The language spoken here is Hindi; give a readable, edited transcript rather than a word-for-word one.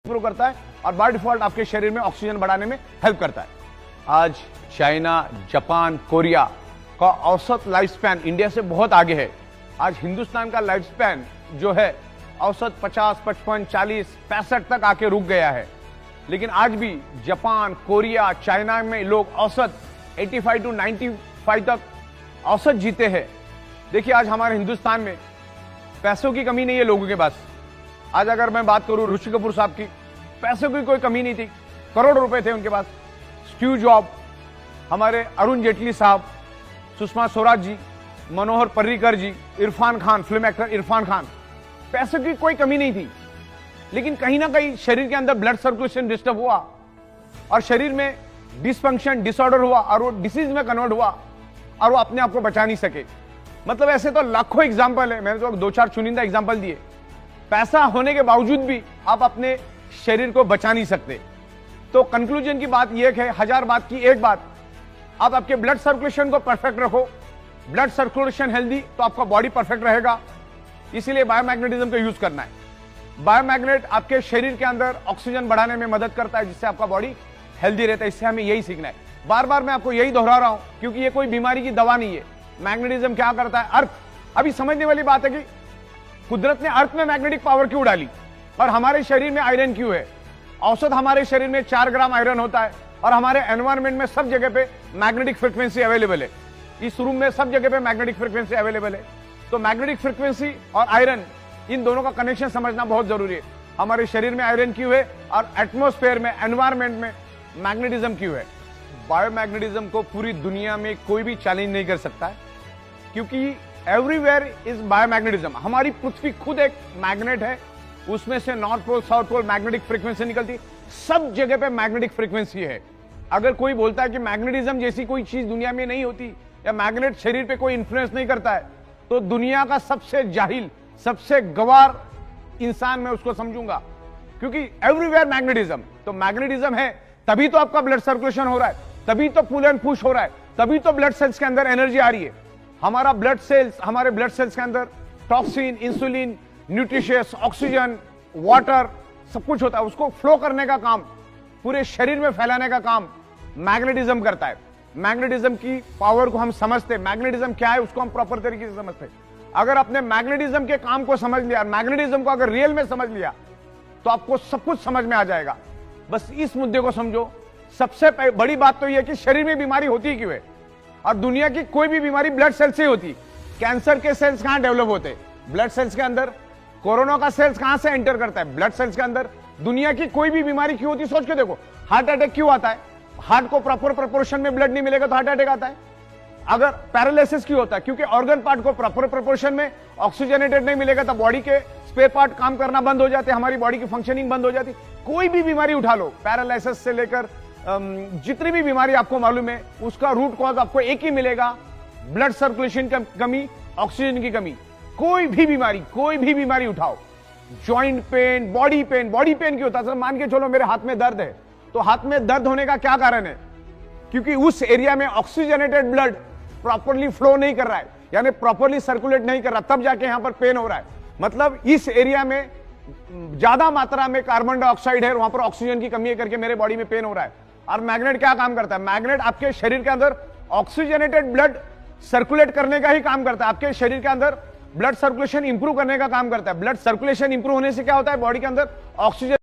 इंप्रूव करता है और बाय डिफॉल्ट आपके शरीर में ऑक्सीजन बढ़ाने में हेल्प करता है। आज चाइना, जापान, कोरिया का औसत लाइफ स्पैन इंडिया से बहुत आगे है। आज हिंदुस्तान का लाइफ स्पैन जो है औसत 50, 55, 40, 65 तक आके रुक गया है। लेकिन आज भी जापान, कोरिया, चाइना में लोग औसत 85 to 95 तक औसत जीते हैं। देखिए आज हमारे हिंदुस्तान में पैसों की कमी नहीं है लोगों के पास। आज अगर मैं बात करूं ऋषि कपूर साहब की, पैसों की कोई कमी नहीं थी, करोड़ रुपए थे उनके पास। स्टीव जॉब, हमारे अरुण जेटली साहब, सुषमा स्वराज जी, मनोहर पर्रिकर जी, इरफान खान, फिल्म एक्टर इरफान खान, पैसों की कोई कमी नहीं थी। लेकिन कहीं ना कहीं शरीर के अंदर ब्लड सर्कुलेशन डिस्टर्ब हुआ और शरीर में डिसफंक्शन, डिसऑर्डर हुआ और वो डिसीज में कन्वर्ट हुआ और वो अपने आप को बचा नहीं सके। मतलब ऐसे तो लाखों एग्जाम्पल है, मैंने तो 2-4 चुनिंदा एग्जाम्पल दिए। पैसा होने के बावजूद भी आप अपने शरीर को बचा नहीं सकते। तो कंक्लूजन की बात यह है, 1000 बात की एक बात, आप आपके ब्लड सर्कुलेशन को परफेक्ट रखो। ब्लड सर्कुलेशन हेल्दी तो आपका बॉडी परफेक्ट रहेगा। इसीलिए बायोमैग्नेटिज्म का यूज करना है। बायोमैग्नेट आपके शरीर के अंदर ऑक्सीजन बढ़ाने में मदद करता है, जिससे आपका बॉडी हेल्दी रहता है। इससे हमें यही सीखना है। बार बार मैं आपको यही दोहरा रहा हूं क्योंकि ये कोई बीमारी की दवा नहीं है। मैग्नेटिज्म क्या करता है? अर्थ, अभी समझने वाली बात है कि कुदरत ने अर्थ में मैग्नेटिक पावर क्यों डाली और हमारे शरीर में आयरन क्यों है। औसत हमारे शरीर में 4 ग्राम आयरन होता है और हमारे एनवायरमेंट में सब जगह पे मैग्नेटिक फ्रीक्वेंसी अवेलेबल है। इस रूम में सब जगह पे मैग्नेटिक फ्रीक्वेंसी अवेलेबल है। तो मैग्नेटिक फ्रीक्वेंसी और आयरन, इन दोनों का कनेक्शन समझना बहुत जरूरी है। हमारे शरीर में आयरन क्यों है और एटमोस्फेयर में, एनवायरमेंट में मैग्नेटिज्म क्यों है। बायोमैग्नेटिज्म को पूरी दुनिया में कोई भी चैलेंज नहीं कर सकता है क्योंकि एवरीवेयर इज बायोमैग्नेटिज्म। हमारी पृथ्वी खुद एक मैग्नेट है, उसमें से north pole, south pole magnetic frequency निकलती, सब जगह पे मैग्नेटिक फ्रीक्वेंसी है। अगर कोई बोलता है कि मैग्नेटिज्म जैसी कोई चीज दुनिया में नहीं होती या मैग्नेट शरीर पे कोई इंफ्लुएंस नहीं करता है, तो दुनिया का सबसे जाहिल, सबसे गवार इंसान मैं उसको समझूंगा। क्योंकि एवरीवेयर मैग्नेटिज्म, तो मैग्नेटिज्म है तभी तो आपका ब्लड सर्कुलेशन हो रहा है, तभी तो पुल एंड पुश हो रहा है, तभी तो ब्लड सेल्स के अंदर एनर्जी आ रही है। हमारे ब्लड सेल्स के अंदर toxin, insulin, nutritious, oxygen, water सब कुछ होता है। उसको फ्लो करने का काम, पूरे शरीर में फैलाने का काम मैग्नेटिज्म करता है। मैग्नेटिज्म की पावर को हम समझते, मैग्नेटिज्म क्या है उसको हम प्रॉपर तरीके से समझते। अगर आपने मैग्नेटिज्म के काम को समझ लिया, मैग्नेटिज्म को अगर रियल में समझ लिया, तो आपको सब कुछ समझ में आ जाएगा। बस इस मुद्दे को समझो। सबसे बड़ी बात तो यह है कि शरीर में बीमारी होती क्यों है, और दुनिया की कोई भी बीमारी ब्लड सेल से होती। कैंसर के सेल्स कहां डेवलप होते? ब्लड सेल्स के अंदर। कोरोना का सेल्स कहां से एंटर करता है? ब्लड सेल्स के अंदर। दुनिया की कोई भी बीमारी क्यों होती? सोच के देखो। हार्ट अटैक क्यों आता है? हार्ट को प्रॉपर प्रोपोर्शन में ब्लड नहीं मिलेगा तो हार्ट अटैक आता है। अगर पैरालिसिस क्यों होता है? क्योंकि ऑर्गन पार्ट को प्रॉपर प्रोपोर्शन में ऑक्सीजनेटेड नहीं मिलेगा तो बॉडी के स्पेयर पार्ट काम करना बंद हो जाते हैं, हमारी बॉडी की फंक्शनिंग बंद हो जाती। कोई भी बीमारी उठा लो, पैरालिसिस से लेकर जितनी भी बीमारी आपको मालूम है, उसका रूट कॉज आपको एक ही मिलेगा, ब्लड सर्कुलेशन की कमी, ऑक्सीजन की कमी। कोई भी बीमारी उठाओ, जॉइंट पेन, बॉडी पेन क्यों होता है? मान के चलो मेरे हाथ में दर्द है, तो हाथ में दर्द होने का क्या कारण है? क्योंकि उस एरिया में ऑक्सीजनेटेड ब्लड प्रॉपरली फ्लो नहीं कर रहा है, यानी प्रॉपरली सर्कुलेट नहीं कर रहा, तब जाके यहां पर पेन हो रहा है। मतलब इस एरिया में ज्यादा मात्रा में कार्बन डाइऑक्साइड है, वहां पर ऑक्सीजन की कमी है करके मेरे बॉडी में पेन हो रहा है। और मैग्नेट क्या काम करता है? मैग्नेट आपके शरीर के अंदर ऑक्सीजनेटेड ब्लड सर्कुलेट करने का ही काम करता है। आपके शरीर के अंदर ब्लड सर्कुलेशन इंप्रूव करने का काम करता है। ब्लड सर्कुलेशन इंप्रूव होने से क्या होता है? बॉडी के अंदर ऑक्सीजन